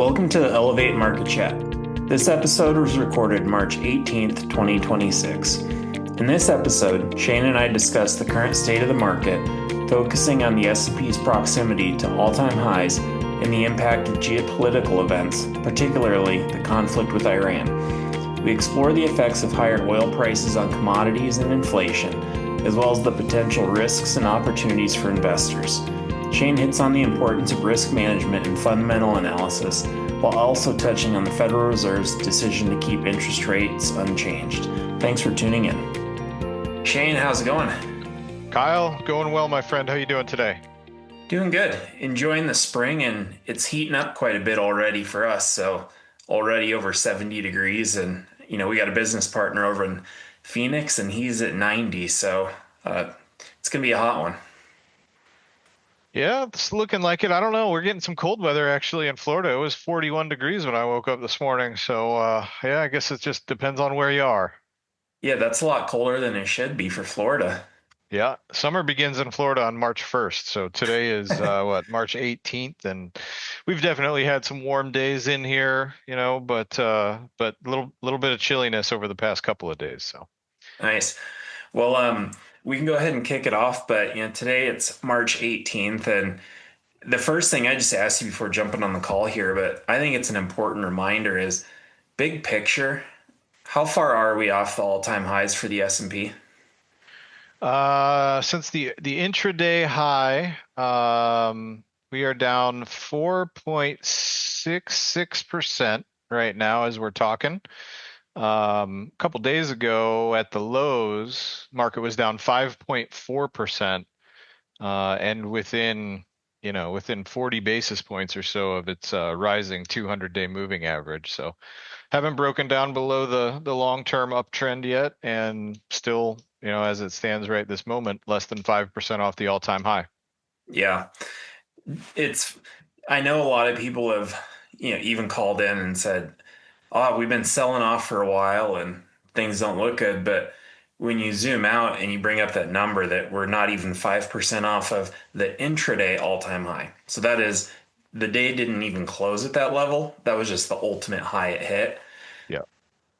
Welcome to the Elevate Market Chat. This episode was recorded March 18th, 2026. In this episode, Shane and I discuss the current state of the market, focusing on the S&P's proximity to all-time highs and the impact of geopolitical events, particularly the conflict with Iran. We explore the effects of higher oil prices on commodities and inflation, as well as the potential risks and opportunities for investors. Shane hits on the importance of risk management and fundamental analysis, while also touching on the Federal Reserve's decision to keep interest rates unchanged. Thanks for tuning in. Shane, how's it going? Kyle, going well, my friend. How you doing today? Doing good. Enjoying the spring, and it's heating up quite a bit already for us. So already over 70 degrees, and we got a business partner over in Phoenix, and he's at 90. So it's gonna be a hot one. Yeah, it's looking like it. I don't know. We're getting some cold weather actually in Florida. It was 41 degrees when I woke up this morning. So, yeah, I guess it just depends on where you are. Yeah, that's a lot colder than it should be for Florida. Yeah, summer begins in Florida on March 1st. So today is March 18th, and we've definitely had some warm days in here, but little bit of chilliness over the past couple of days. So Nice. Well, we can go ahead and kick it off, but today it's March 18th, and the first thing I just asked you before jumping on the call here, but I think it's an important reminder is big picture, how far are we off the all-time highs for the S&P? since the intraday high, we are down 4.66% right now as we're talking. A couple days ago at the lows, market was down 5.4%, and within 40 basis points or so of its rising 200-day moving average. So haven't broken down below the long-term uptrend yet, and still, as it stands right this moment, less than 5% off the all-time high. Yeah, I know a lot of people have, even called in and said, oh, we've been selling off for a while and things don't look good. But when you zoom out and you bring up that number that we're not even 5% off of the intraday all-time high. So that is the day didn't even close at that level. That was just the ultimate high it hit. Yeah.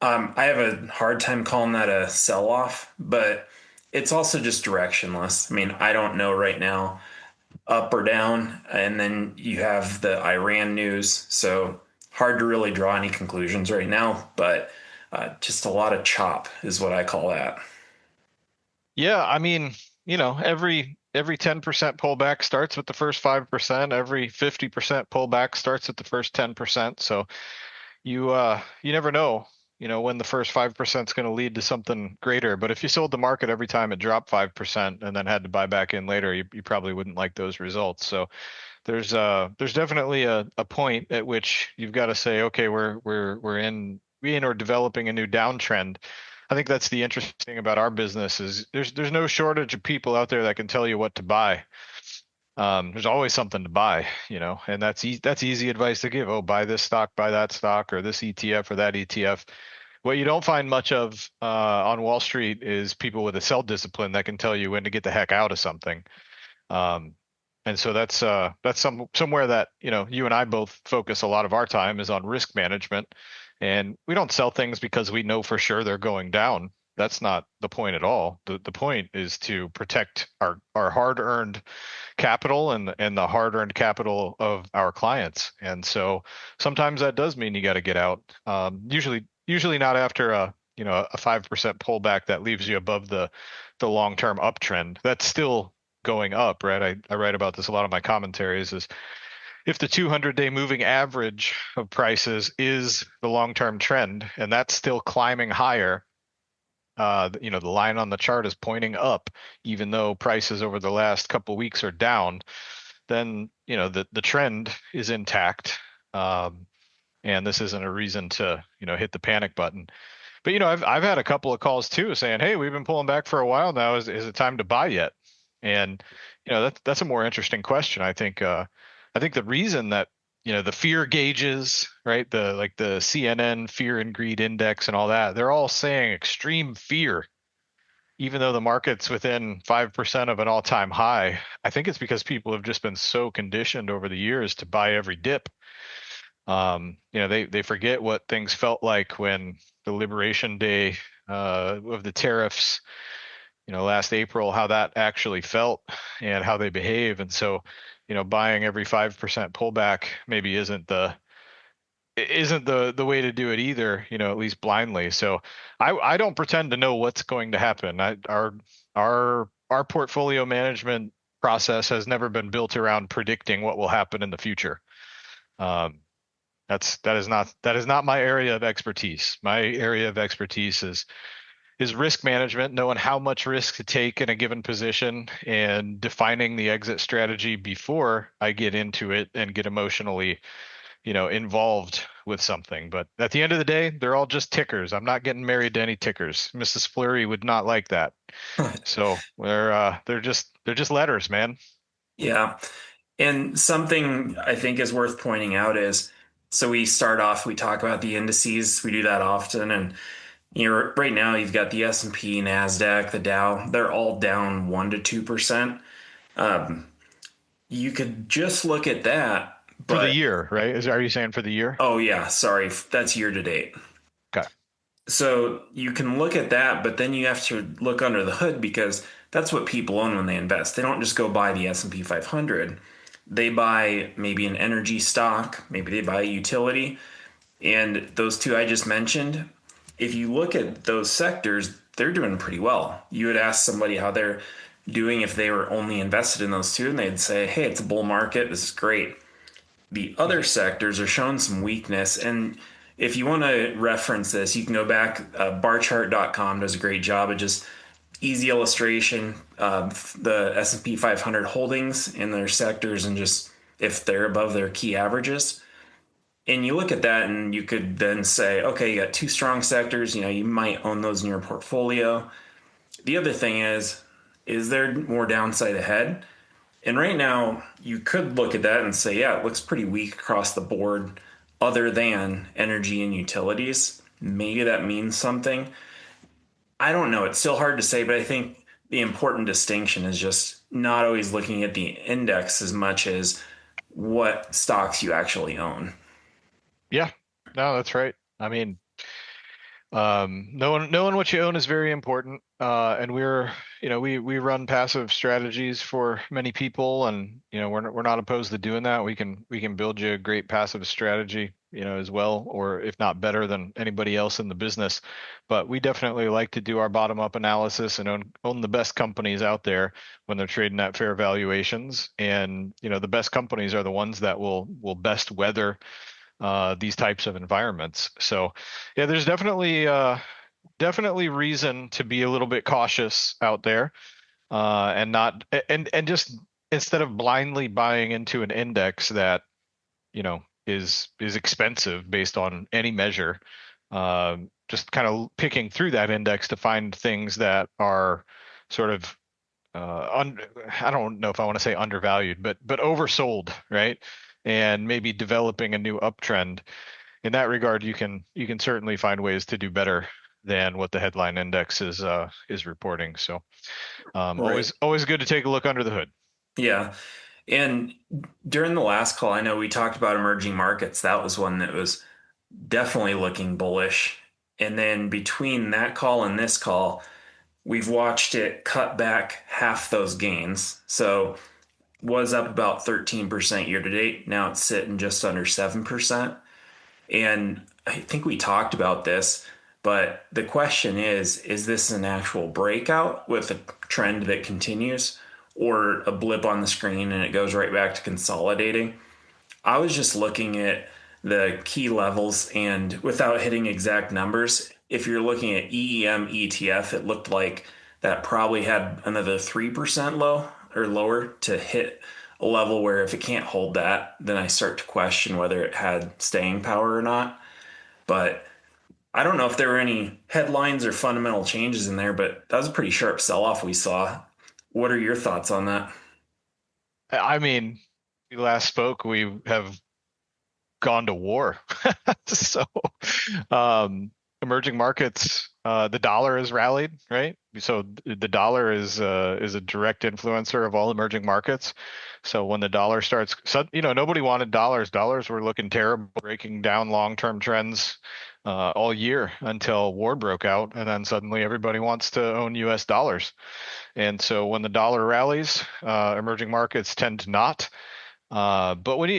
I have a hard time calling that a sell-off, but it's also just directionless. I mean, I don't know right now up or down. And then you have the Iran news. So hard to really draw any conclusions right now, but just a lot of chop is what I call that. Yeah, I mean, every 10% pullback starts with the first 5%. Every 50% pullback starts at the first 10%. So you never know, when the first 5% is going to lead to something greater. But if you sold the market every time it dropped 5% and then had to buy back in later, you probably wouldn't like those results. So there's definitely a point at which you've got to say, okay, we're in or developing a new downtrend. I think that's the interesting thing about our business is there's no shortage of people out there that can tell you what to buy. There's always something to buy, and that's easy advice to give. Oh, buy this stock, buy that stock, or this ETF or that ETF. What you don't find much of on Wall Street is people with a sell discipline that can tell you when to get the heck out of something. And so that's somewhere that you and I both focus a lot of our time is on risk management, and we don't sell things because we know for sure they're going down. That's not the point at all. The point is to protect our hard-earned capital and the hard-earned capital of our clients. And so sometimes that does mean you got to get out. Usually not after a 5% pullback that leaves you above the long-term uptrend. That's still going up, right? I write about this a lot of my commentaries is if the 200-day moving average of prices is the long-term trend and that's still climbing higher, the line on the chart is pointing up, even though prices over the last couple of weeks are down, then, the trend is intact. And this isn't a reason to, hit the panic button. But, I've had a couple of calls too saying, hey, we've been pulling back for a while now. Is it time to buy yet? And that's a more interesting question. I think the reason that the fear gauges, right, the CNN fear and greed index and all that, they're all saying extreme fear, even though the market's within 5% of an all-time high. I think it's because people have just been so conditioned over the years to buy every dip They forget what things felt like when the Liberation Day of the tariffs, last April, how that actually felt and how they behave. And so, buying every 5% pullback maybe isn't the way to do it either, at least blindly. So I don't pretend to know what's going to happen. Our portfolio management process has never been built around predicting what will happen in the future. Um, that is not my area of expertise. My area of expertise is risk management, knowing how much risk to take in a given position and defining the exit strategy before I get into it and get emotionally, involved with something. But at the end of the day, they're all just tickers. I'm not getting married to any tickers. Mrs. Fleury would not like that. So they're just letters, man. Yeah. And something I think is worth pointing out is so we start off, we talk about the indices, we do that often. And right now you've got the S&P, NASDAQ, the Dow, they're all down 1 to 2%. Um, you could just look at that, For the but year, right? Are you saying for the year? oh yeah, sorry, that's year to date. Okay. So you can look at that, but then you have to look under the hood because that's what people own when they invest. They don't just go buy the S&P 500. They buy maybe an energy stock, maybe they buy a utility, and those two I just mentioned, if you look at those sectors, they're doing pretty well. You would ask somebody how they're doing if they were only invested in those two, and they'd say, "Hey, it's a bull market. This is great." The other Mhm. sectors are showing some weakness. And if you want to reference this, you can go back. Barchart.com does a great job of just easy illustration of the S&P 500 holdings in their sectors and just if they're above their key averages. And you look at that and you could then say, okay, you got two strong sectors, you might own those in your portfolio. The other thing is there more downside ahead? And right now, you could look at that and say, yeah, it looks pretty weak across the board, other than energy and utilities. Maybe that means something. I don't know. It's still hard to say, but I think the important distinction is just not always looking at the index as much as what stocks you actually own. Yeah. No, that's right. I mean, knowing what you own is very important. And we run passive strategies for many people, and we're not opposed to doing that. We can build you a great passive strategy, as well, or if not better than anybody else in the business. But we definitely like to do our bottom up analysis and own the best companies out there when they're trading at fair valuations. And the best companies are the ones that will best weather these types of environments. So, yeah, there's definitely reason to be a little bit cautious out there, and not and just instead of blindly buying into an index that is expensive based on any measure. Just kind of picking through that index to find things that are sort of I don't know if I want to say undervalued, but oversold, right? And maybe developing a new uptrend. In that regard, you can certainly find ways to do better than what the headline index is reporting. So Right. always good to take a look under the hood. Yeah. And during the last call, I know we talked about emerging markets. That was one that was definitely looking bullish. And then between that call and this call, we've watched it cut back half those gains. So was up about 13% year to date. Now it's sitting just under 7%. And I think we talked about this, but the question is this an actual breakout with a trend that continues or a blip on the screen and it goes right back to consolidating? I was just looking at the key levels and without hitting exact numbers, if you're looking at EEM ETF, it looked like that probably had another 3% low or lower to hit a level where if it can't hold that, then I start to question whether it had staying power or not. But I don't know if there were any headlines or fundamental changes in there, but that was a pretty sharp sell off we saw. What are your thoughts on that? I mean, we last spoke, we have gone to war. So, um, emerging markets, the dollar has rallied, right? So the dollar is a direct influencer of all emerging markets. So when the dollar starts, so, nobody wanted dollars. Dollars were looking terrible, breaking down long-term trends all year until war broke out, and then suddenly everybody wants to own U.S. dollars. And so when the dollar rallies, emerging markets tend to not. But when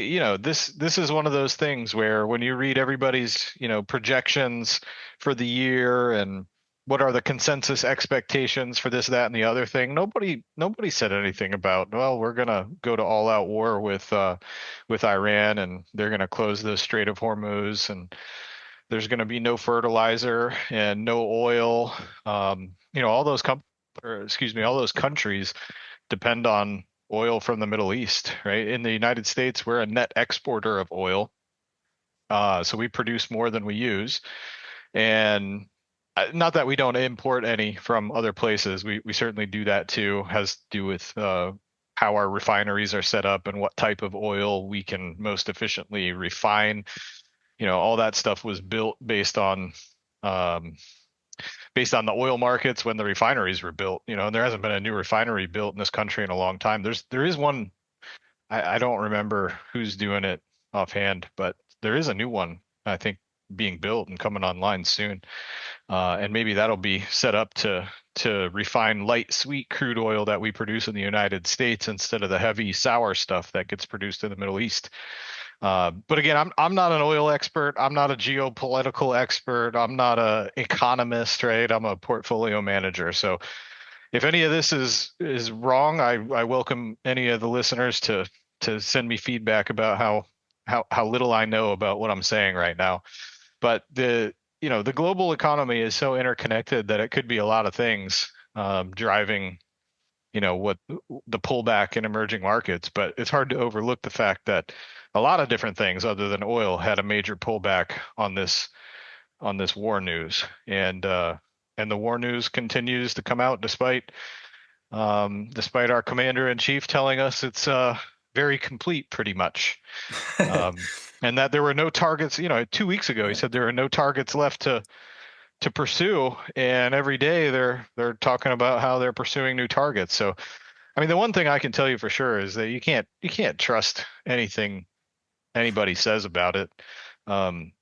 this is one of those things where when you read everybody's, projections for the year and what are the consensus expectations for this, that, and the other thing, nobody said anything about, well, we're gonna go to all out war with Iran and they're gonna close the Strait of Hormuz and there's gonna be no fertilizer and no oil. All those all those countries depend on oil from the Middle East, right? In the United States, we're a net exporter of oil. So we produce more than we use. And not that we don't import any from other places. We certainly do that too. Has to do with how our refineries are set up and what type of oil we can most efficiently refine. All that stuff was built um, based on the oil markets when the refineries were built, and there hasn't been a new refinery built in this country in a long time. There is one. I don't remember who's doing it offhand, but there is a new one, I think, being built and coming online soon. And maybe that'll be set up to refine light sweet crude oil that we produce in the United States instead of the heavy sour stuff that gets produced in the Middle East. But again, I'm not an oil expert. I'm not a geopolitical expert. I'm not a economist, right? I'm a portfolio manager. So if any of this is wrong, I welcome any of the listeners to send me feedback about how little I know about what I'm saying right now. But the global economy is so interconnected that it could be a lot of things driving what the pullback in emerging markets, but it's hard to overlook the fact that a lot of different things other than oil had a major pullback on this war news, and the war news continues to come out despite our commander in chief telling us it's very complete, pretty much, and that there were no targets. 2 weeks ago he said there are no targets left to pursue, and every day they're talking about how they're pursuing new targets. So I mean, the one thing I can tell you for sure is that you can't trust anything anybody says about it. Um,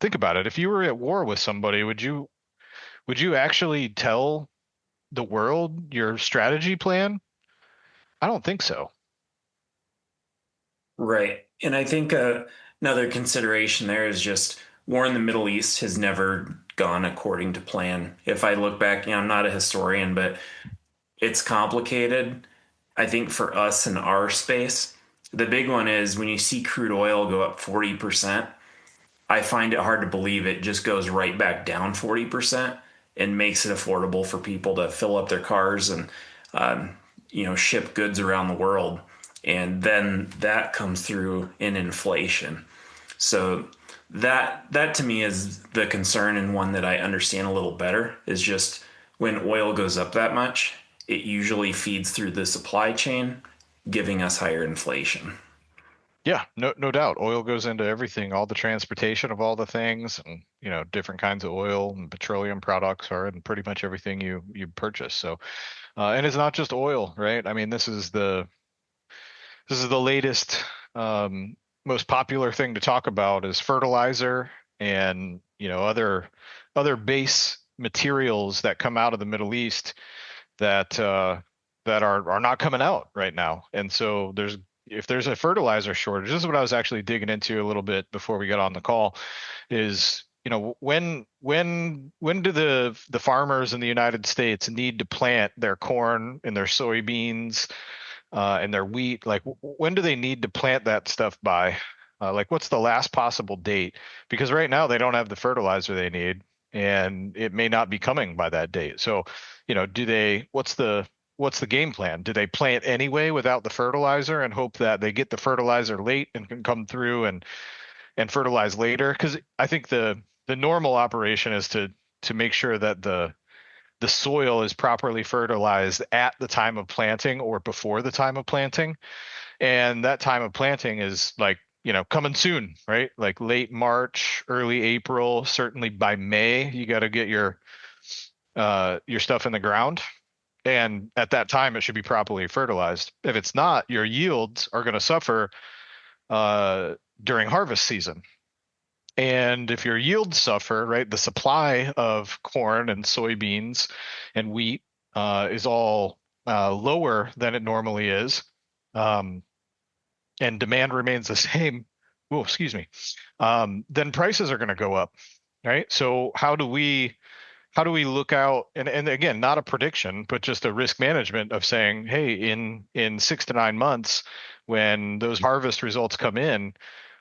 think about it. If you were at war with somebody, would you actually tell the world your strategy plan? I don't think so. Right. And I think another consideration there is just war in the Middle East has never gone according to plan. If I look back, I'm not a historian, but it's complicated. I think for us in our space, the big one is when you see crude oil go up 40%, I find it hard to believe it just goes right back down 40% and makes it affordable for people to fill up their cars and ship goods around the world. And then that comes through in inflation. So that to me is the concern, and one that I understand a little better is just when oil goes up that much, it usually feeds through the supply chain, giving us higher inflation. Yeah, no doubt. Oil goes into everything, all the transportation of all the things, and different kinds of oil and petroleum products are in pretty much everything you purchase. So, and it's not just oil, right? I mean, this is the latest, most popular thing to talk about is fertilizer and other base materials that come out of the Middle East that that are not coming out right now. And so if there's a fertilizer shortage, this is what I was actually digging into a little bit before we got on the call, is when do the farmers in the United States need to plant their corn and their soybeans and their wheat? Like, when do they need to plant that stuff by? Like, what's the last possible date? Because right now they don't have the fertilizer they need, and it may not be coming by that date. So, what's the game plan? Do they plant anyway without the fertilizer and hope that they get the fertilizer late and can come through and fertilize later? Because I think the normal operation is to make sure that the soil is properly fertilized at the time of planting or before the time of planting. And that time of planting is like coming soon, right? Like late March, early April, certainly by May, you got to get your stuff in the ground. And at that time, it should be properly fertilized. If it's not, your yields are going to suffer uh, during harvest season. And if your yields suffer, right, the supply of corn and soybeans and wheat is all lower than it normally is, um, and demand remains the same. Oh, excuse me. Then prices are going to go up, right? So how do we look out, and again, not a prediction, but just a risk management of saying, hey, in 6 to 9 months, when those harvest results come in,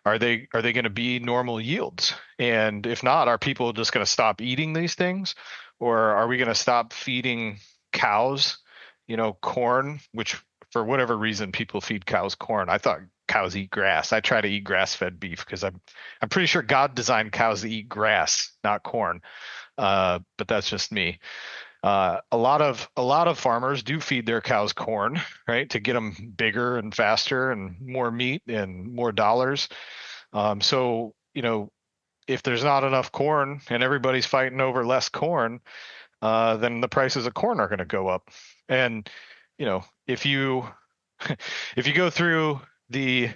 are they going to be normal yields? And if not, are people just going to stop eating these things, or are we going to stop feeding cows, corn, which for whatever reason people feed cows corn. I thought cows eat grass. I try to eat grass-fed beef because I'm pretty sure God designed cows to eat grass, not corn. But that's just me. A lot of farmers do feed their cows corn, right, to get them bigger and faster and more meat and more dollars. So if there's not enough corn and everybody's fighting over less corn, then the prices of corn are going to go up. And if you if you go through the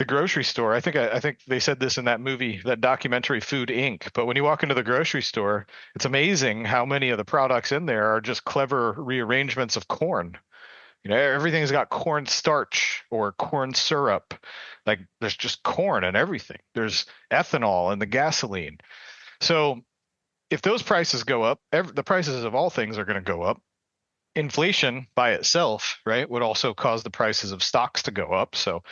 grocery store. I think they said this in that movie, that documentary Food Inc. But when you walk into the grocery store, it's amazing how many of the products in there are just clever rearrangements of corn. Everything's got corn starch or corn syrup. Like there's just corn and everything. There's ethanol in the gasoline. So if those prices go up, the prices of all things are going to go up. Inflation by itself, right, would also cause the prices of stocks to go up. So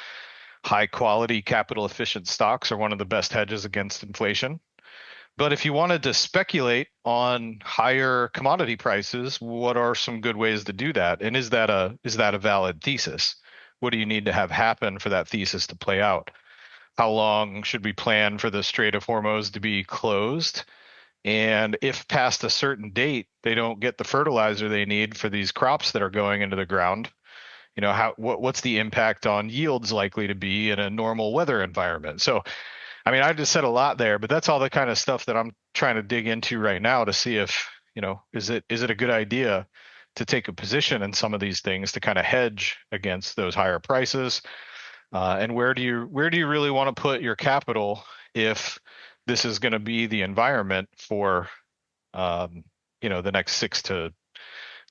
high quality capital efficient stocks are one of the best hedges against inflation. But if you wanted to speculate on higher commodity prices, what are some good ways to do that? And is that a valid thesis? What do you need to have happen for that thesis to play out? How long should we plan for the Strait of Hormuz to be closed? And if past a certain date they don't get the fertilizer they need for these crops that are going into the ground, what's the impact on yields likely to be in a normal weather environment? So, I mean, I just said a lot there, but that's all the kind of stuff that I'm trying to dig into right now to see if, is it a good idea to take a position in some of these things to kind of hedge against those higher prices? And where do you really want to put your capital if this is going to be the environment for the next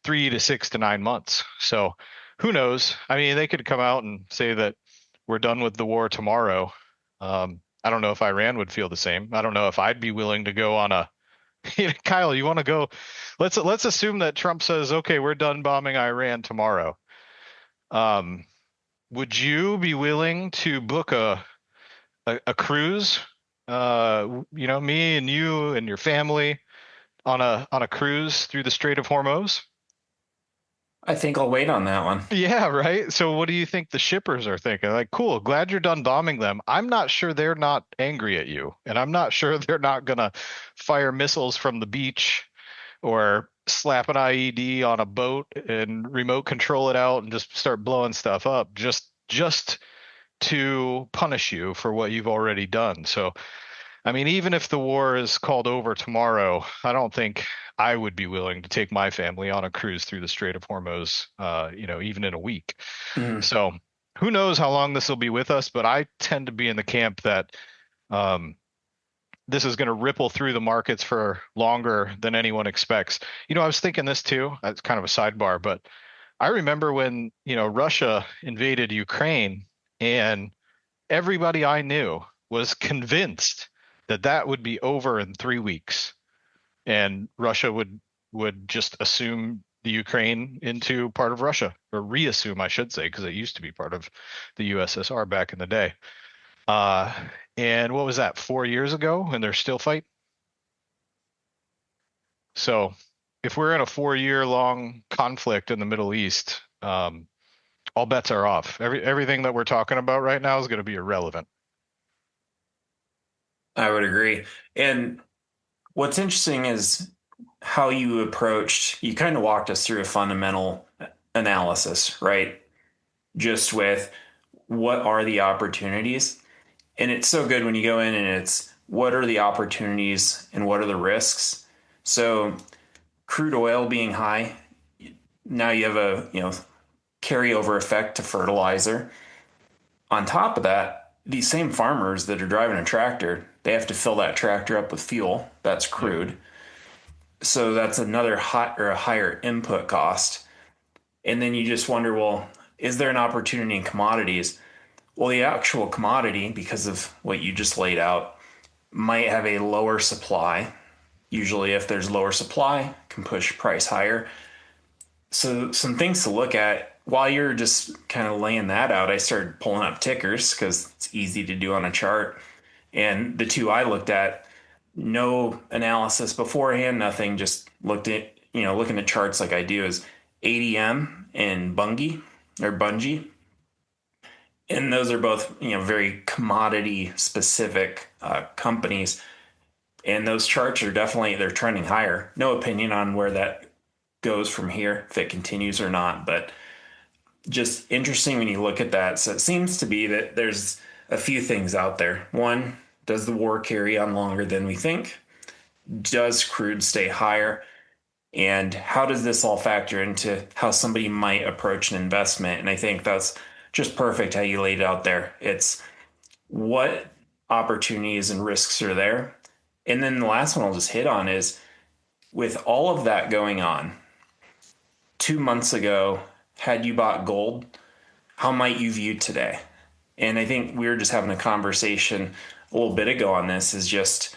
3 to 6 to 9 months? So who knows? I mean, they could come out and say that we're done with the war tomorrow. I don't know if Iran would feel the same. I don't know if I'd be willing to go on a Kyle, you want to go? Let's assume that Trump says, okay, we're done bombing Iran tomorrow. Would you be willing to book a cruise? Me and you and your family on a cruise through the Strait of Hormuz? I think I'll wait on that one. Yeah, right. So what do you think the shippers are thinking? Like, cool, glad you're done bombing them. I'm not sure they're not angry at you, and I'm not sure they're not gonna fire missiles from the beach or slap an IED on a boat and remote control it out and just start blowing stuff up just to punish you for what you've already done. So I mean, even if the war is called over tomorrow, I don't think I would be willing to take my family on a cruise through the Strait of Hormuz, even in a week. Mhm. So who knows how long this will be with us, but I tend to be in the camp that um, this is going to ripple through the markets for longer than anyone expects. I was thinking this too. It's kind of a sidebar, but I remember when, Russia invaded Ukraine and everybody I knew was convinced that that would be over in 3 weeks, and Russia would just assume the Ukraine into part of Russia, or reassume, I should say, because it used to be part of the USSR back in the day. Uh, and what was that, 4 years ago, and they're still fighting? So if we're in a 4 year long conflict in the Middle East, all bets are off. Everything that we're talking about right now is going to be irrelevant. I would agree. And what's interesting is how you kind of walked us through a fundamental analysis, right? Just with what are the opportunities. And it's so good when you go in and it's what are the opportunities and what are the risks. So crude oil being high, now you have a carryover effect to fertilizer. On top of that, these same farmers that are driving a tractor, they have to fill that tractor up with fuel. That's Yep. crude. So that's another high or a higher input cost. And then you just wonder, well, is there an opportunity in commodities? Well, the actual commodity, because of what you just laid out, might have a lower supply. Usually, if there's lower supply, can push price higher. So, some things to look at while you're just kind of laying that out. I started pulling up tickers because it's easy to do on a chart. And the two I looked at, no analysis beforehand, nothing, just looked at, looking at charts like I do is ADM and Bungie. And those are both, very commodity specific companies. And those charts are definitely, they're trending higher. No opinion on where that goes from here, if it continues or not, but just interesting when you look at that. So it seems to be that there's a few things out there. One, does the war carry on longer than we think? Does crude stay higher? And how does this all factor into how somebody might approach an investment? And I think that's just perfect how you laid it out there. It's what opportunities and risks are there. And then the last one I'll just hit on is with all of that going on, 2 months ago, had you bought gold, how might you view today? And I think we were just having a conversation a little bit ago on this is just,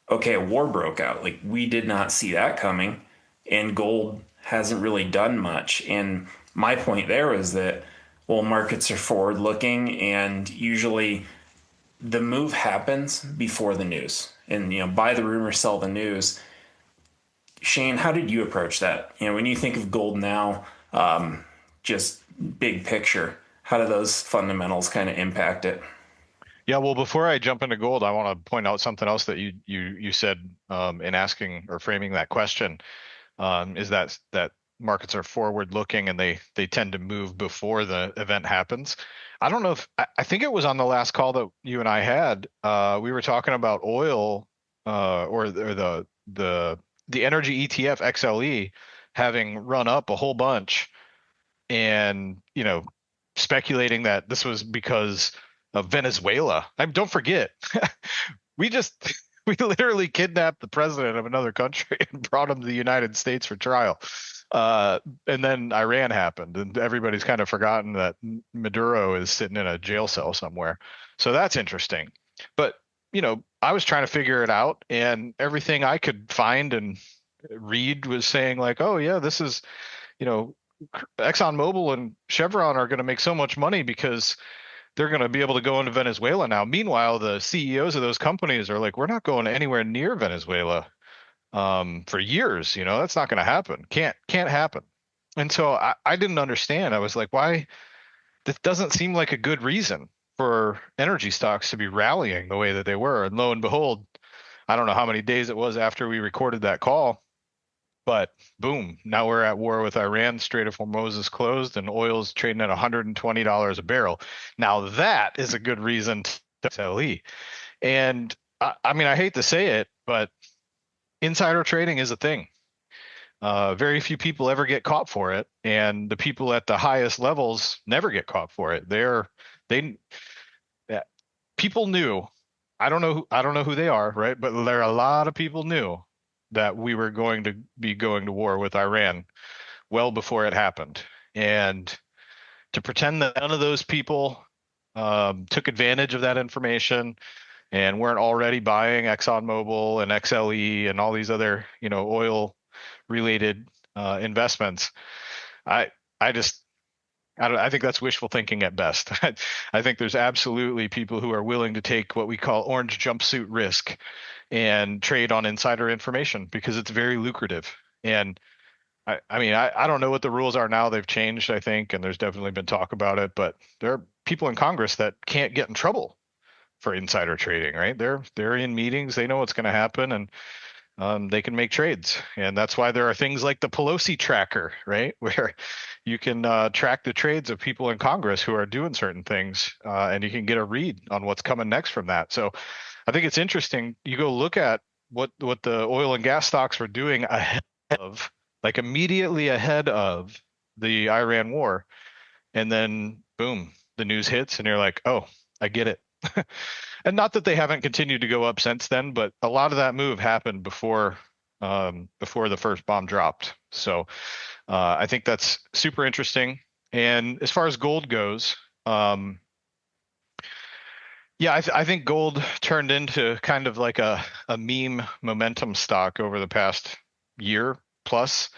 okay, a war broke out. Like we did not see that coming, and gold hasn't really done much. And my point there was that, well, markets are forward looking, and usually the move happens before the news. And, buy the rumor, sell the news. Shane, how did you approach that? When you think of gold now, just big picture, how do those fundamentals kind of impact it? Yeah, well, before I jump into gold, I want to point out something else that you said in asking or framing that question, is that markets are forward looking and they tend to move before the event happens. I don't know if I think it was on the last call that you and I had. We were talking about oil, or the energy ETF XLE having run up a whole bunch, and speculating that this was because of Venezuela. Don't forget, we just we literally kidnapped the president of another country and brought him to the United States for trial. And then Iran happened, and everybody's kind of forgotten that Maduro is sitting in a jail cell somewhere. So that's interesting. But I was trying to figure it out, and everything I could find and read was saying like, oh yeah, this is, you know, ExxonMobil and Chevron are going to make so much money because they're going to be able to go into Venezuela now. Meanwhile, the CEOs of those companies are like, we're not going anywhere near Venezuela for years. That's not going to happen. Can't happen. And so I didn't understand. I was like, why? This doesn't seem like a good reason for energy stocks to be rallying the way that they were. And lo and behold, I don't know how many days it was after we recorded that call, but boom, now we're at war with Iran. Strait of Hormuz is closed, and oil's trading at $120 a barrel. Now that is a good reason to sell E. And I mean, I hate to say it, but insider trading is a thing. Very few people ever get caught for it, and the people at the highest levels never get caught for it. They yeah, people knew. I don't know who they are, right? But there are a lot of people knew that we were going to be going to war with Iran well before it happened. And to pretend that none of those people took advantage of that information and weren't already buying ExxonMobil and XLE and all these other, oil related investments, I I just I think that's wishful thinking at best. I think there's absolutely people who are willing to take what we call orange jumpsuit risk and trade on insider information because it's very lucrative. And I mean, I don't know what the rules are now. They've changed, I think, and there's definitely been talk about it. But there are people in Congress that can't get in trouble for insider trading, right? They're in meetings, they know what's going to happen, and they can make trades. And that's why there are things like the Pelosi tracker, right? Where you can track the trades of people in Congress who are doing certain things, and you can get a read on what's coming next from that. So I think it's interesting. You go look at what the oil and gas stocks were doing ahead of, like immediately ahead of the Iran war, and then boom, the news hits, and you're like, oh, I get it. And not that they haven't continued to go up since then, but a lot of that move happened before the first bomb dropped. So I think that's super interesting. And as far as gold goes, yeah, I think gold turned into kind of like a meme momentum stock over the past year plus.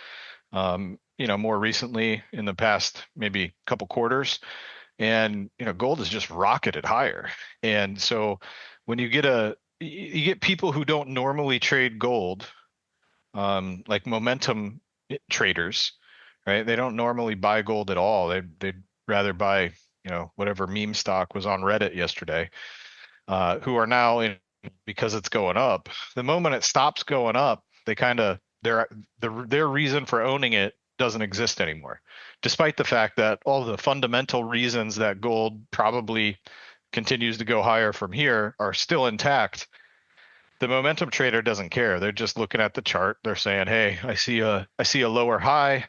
More recently in the past maybe couple quarters, and gold has just rocketed higher. And so when you get people who don't normally trade gold, like momentum traders, right? They don't normally buy gold at all. They'd rather buy whatever meme stock was on Reddit yesterday, who are now in because it's going up. The moment it stops going up, they kind of their reason for owning it doesn't exist anymore, despite the fact that all the fundamental reasons that gold probably continues to go higher from here are still intact. The momentum trader doesn't care. They're just looking at the chart. They're saying, "Hey, I see a lower high.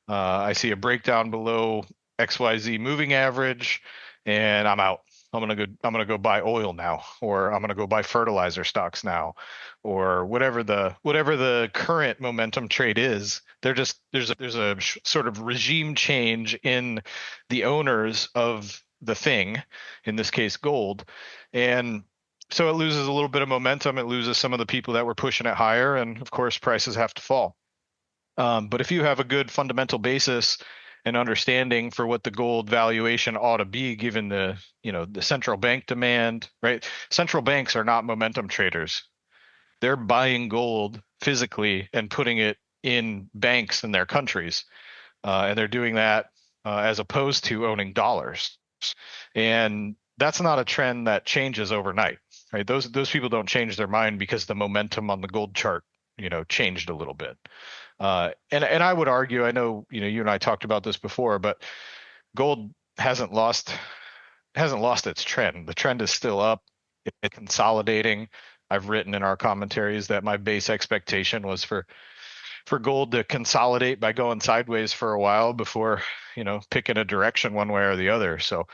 I see a breakdown below XYZ moving average, and I'm out. I'm gonna go buy oil now, or I'm gonna go buy fertilizer stocks now, or whatever the current momentum trade is. They're just there's a sort of regime change in the owners of the thing, in this case gold, and so it loses a little bit of momentum. It loses some of the people that were pushing it higher, and of course prices have to fall. But if you have a good fundamental basis and understanding for what the gold valuation ought to be, given the central bank demand, right? Central banks are not momentum traders. They're buying gold physically and putting it in banks in their countries, and they're doing that as opposed to owning dollars. And that's not a trend that changes overnight, right? Those people don't change their mind because the momentum on the gold chart, changed a little bit. And I would argue, I know, you and I talked about this before, but gold hasn't lost its trend. The trend is still up. It's consolidating. I've written in our commentaries that my base expectation was for gold to consolidate by going sideways for a while before, picking a direction one way or the other. So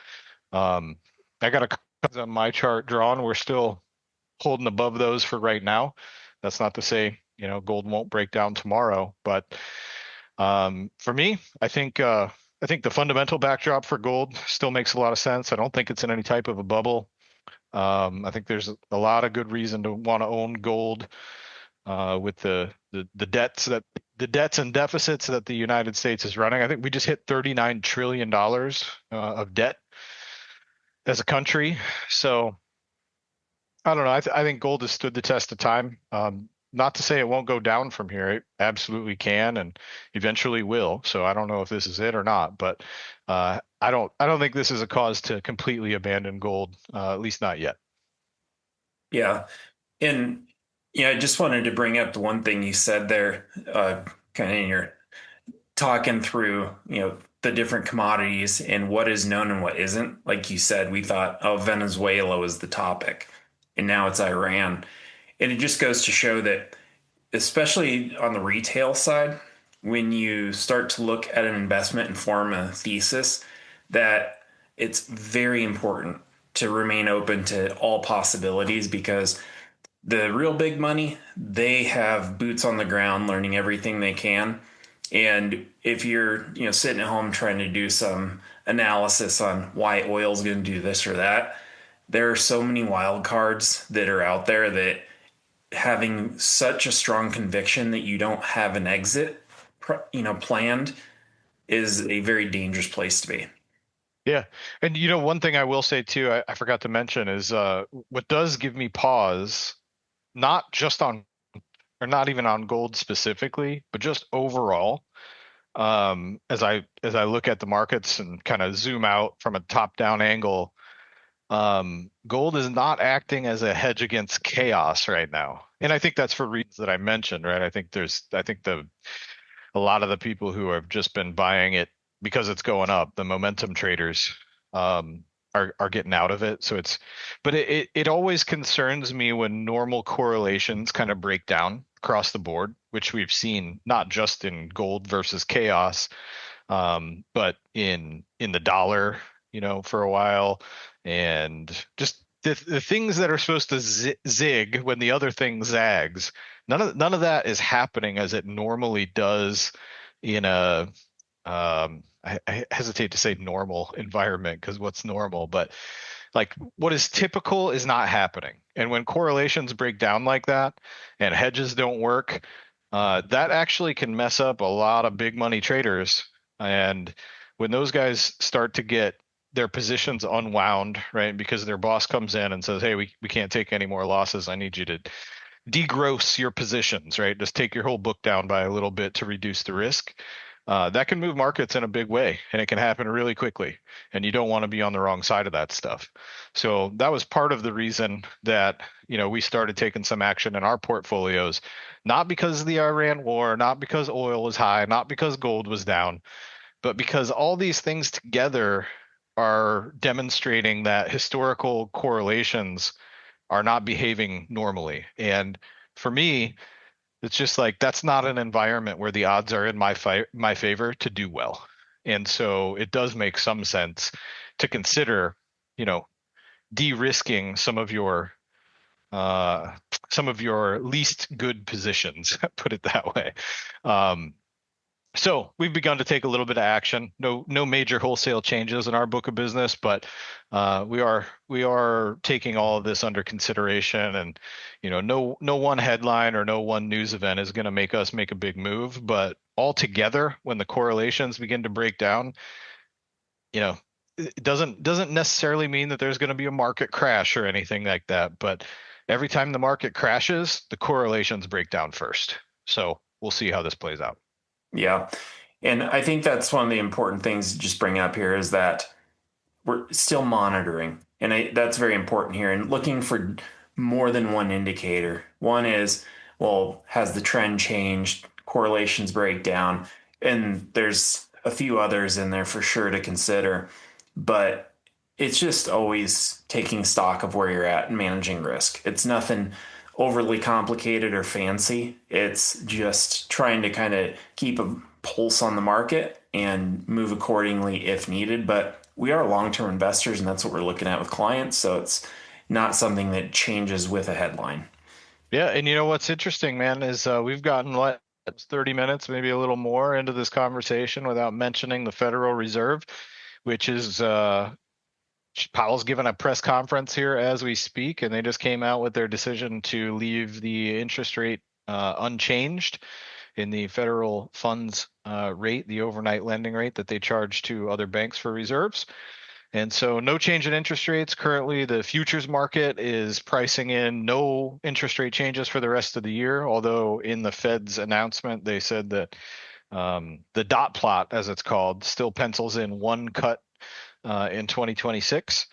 I got a on my chart drawn. We're still holding above those for right now. That's not to say gold won't break down tomorrow, but for me, I think the fundamental backdrop for gold still makes a lot of sense. I don't think it's in any type of a bubble. I think there's a lot of good reason to want to own gold with the debts and deficits that the United States is running. I think we just hit $39 trillion of debt as a country. So I don't know. I think gold has stood the test of time. Not to say it won't go down from here. It absolutely can, and eventually will. So I don't know if this is it or not, but I don't think this is a cause to completely abandon gold, at least not yet. Yeah. And I just wanted to bring up the one thing you said there, kind of in your talking through, the different commodities and what is known and what isn't. Like you said, we thought, oh, Venezuela was the topic, and now it's Iran. And it just goes to show that, especially on the retail side, when you start to look at an investment and form a thesis, that it's very important to remain open to all possibilities, because the real big money, they have boots on the ground learning everything they can. And if you're, sitting at home trying to do some analysis on why oil's going to do this or that, there are so many wild cards that are out there that having such a strong conviction that you don't have an exit, planned, is a very dangerous place to be. Yeah. And one thing I will say too, I forgot to mention is what does give me pause, not just on or not even on gold specifically, but just overall, as I look at the markets and kind of zoom out from a top down angle, Gold is not acting as a hedge against chaos right now. And I think that's for reasons that I mentioned, right? I think a lot of the people who have just been buying it because it's going up, the momentum traders, are getting out of it. But it always concerns me when normal correlations kind of break down across the board, which we've seen not just in gold versus chaos, but in the dollar, for a while, and just the things that are supposed to zig when the other thing zags. None of that is happening as it normally does in a I hesitate to say normal environment because what's normal, but like what is typical is not happening. And when correlations break down like that and hedges don't work, that actually can mess up a lot of big money traders. And when those guys start to get their positions unwound, right, because their boss comes in and says, hey, we can't take any more losses. I need you to degross your positions, right? Just take your whole book down by a little bit to reduce the risk. That can move markets in a big way, and it can happen really quickly. And you don't want to be on the wrong side of that stuff. So that was part of the reason that we started taking some action in our portfolios, not because of the Iran war, not because oil was high, not because gold was down, but because all these things together are demonstrating that historical correlations are not behaving normally. And for me, it's just like that's not an environment where the odds are in my favor to do well. And so it does make some sense to consider, you know, de-risking uh, some of your least good positions, put it that way. Um, so we've begun to take a little bit of action. No major wholesale changes in our book of business, but we are taking all of this under consideration. And no one headline or no one news event is going to make us make a big move. But altogether, when the correlations begin to break down, it doesn't necessarily mean that there's going to be a market crash or anything like that. But every time the market crashes, the correlations break down first. So we'll see how this plays out. Yeah. And I think that's one of the important things to just bring up here is that we're still monitoring. And that's very important here and looking for more than one indicator. One is, well, has the trend changed? Correlations break down. And there's a few others in there for sure to consider. But it's just always taking stock of where you're at and managing risk. It's nothing overly complicated or fancy. It's just trying to kind of keep a pulse on the market and move accordingly if needed. But we are long-term investors, and that's what we're looking at with clients. So it's not something that changes with a headline. Yeah, and you know what's interesting, man, is we've gotten 30 minutes, maybe a little more into this conversation without mentioning the Federal Reserve, which is Powell's given a press conference here as we speak, and they just came out with their decision to leave the interest rate unchanged in the federal funds rate, the overnight lending rate that they charge to other banks for reserves. And so no change in interest rates. Currently, the futures market is pricing in no interest rate changes for the rest of the year, although in the Fed's announcement, they said that the dot plot, as it's called, still pencils in one cut in 2026.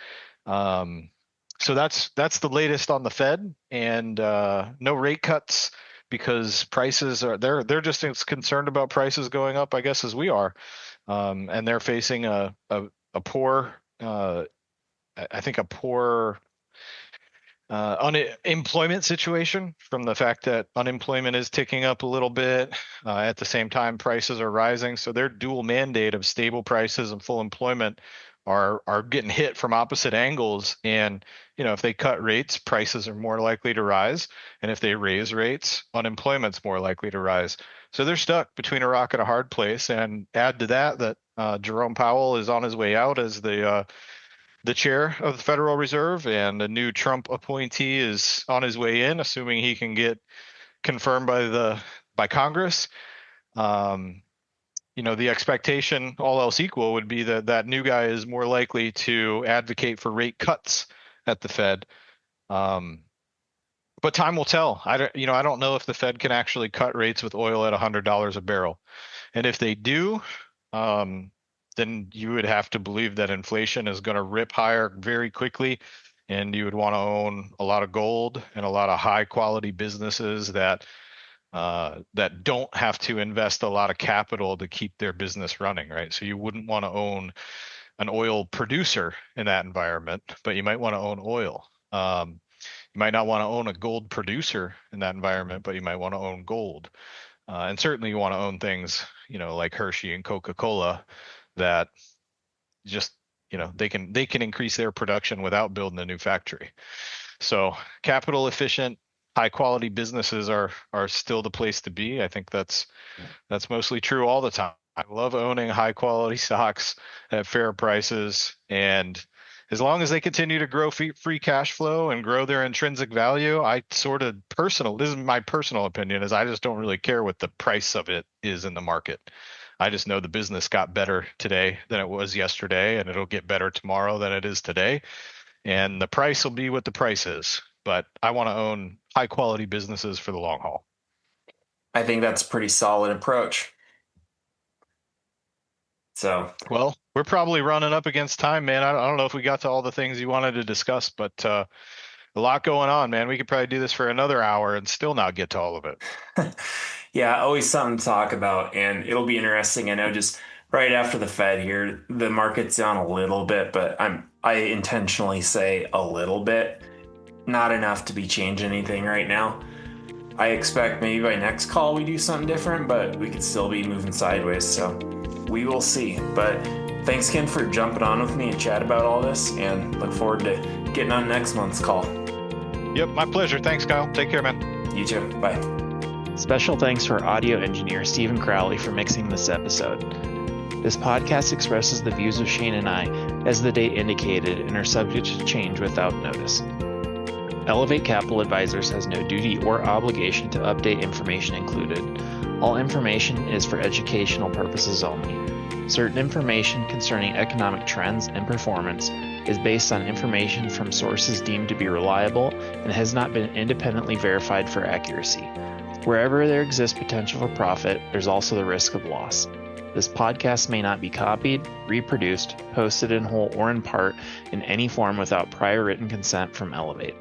So that's the latest on the Fed, and no rate cuts because prices are they're just as concerned about prices going up, I guess, as we are, and they're facing a poor, I think a poor unemployment situation from the fact that unemployment is ticking up a little bit. At the same time, prices are rising. So their dual mandate of stable prices and full employment are getting hit from opposite angles. And if they cut rates, prices are more likely to rise, and if they raise rates, unemployment's more likely to rise. So they're stuck between a rock and a hard place. And add to that Jerome Powell is on his way out as the chair of the Federal Reserve, and a new Trump appointee is on his way in, assuming he can get confirmed by Congress. The expectation, all else equal, would be that that new guy is more likely to advocate for rate cuts at the Fed. But time will tell. I don't know if the Fed can actually cut rates with oil at $100 a barrel, and if they do, then you would have to believe that inflation is going to rip higher very quickly. And you would want to own a lot of gold and a lot of high quality businesses that don't have to invest a lot of capital to keep their business running, right? So you wouldn't want to own an oil producer in that environment, but you might want to own oil. You might not want to own a gold producer in that environment, but you might want to own gold. And certainly you want to own things, like Hershey and Coca-Cola that just, they can increase their production without building a new factory. So capital efficient, high quality businesses are still the place to be. I think that's mostly true all the time. I love owning high quality stocks at fair prices, and as long as they continue to grow free cash flow and grow their intrinsic value, this is my personal opinion, is I just don't really care what the price of it is in the market. I just know the business got better today than it was yesterday, and it'll get better tomorrow than it is today. And the price will be what the price is. But I want to own high quality businesses for the long haul. I think that's a pretty solid approach. So, well, we're probably running up against time, man. I don't know if we got to all the things you wanted to discuss, but a lot going on, man. We could probably do this for another hour and still not get to all of it. yeah, always something to talk about, and it'll be interesting. I know just right after the Fed here, the market's down a little bit, but I intentionally say a little bit, not enough to be changing anything right now. I expect maybe by next call we do something different, but we could still be moving sideways. So we will see. But thanks again for jumping on with me and chat about all this, and look forward to getting on next month's call. Yep, my pleasure. Thanks, Kyle. Take care, man. You too. Bye. Special thanks to our audio engineer, Stephen Crowley, for mixing this episode. This podcast expresses the views of Shane and I as the date indicated and are subject to change without notice. Elevate Capital Advisors has no duty or obligation to update information included. All information is for educational purposes only. Certain information concerning economic trends and performance is based on information from sources deemed to be reliable and has not been independently verified for accuracy. Wherever there exists potential for profit, there's also the risk of loss. This podcast may not be copied, reproduced, posted in whole or in part in any form without prior written consent from Elevate.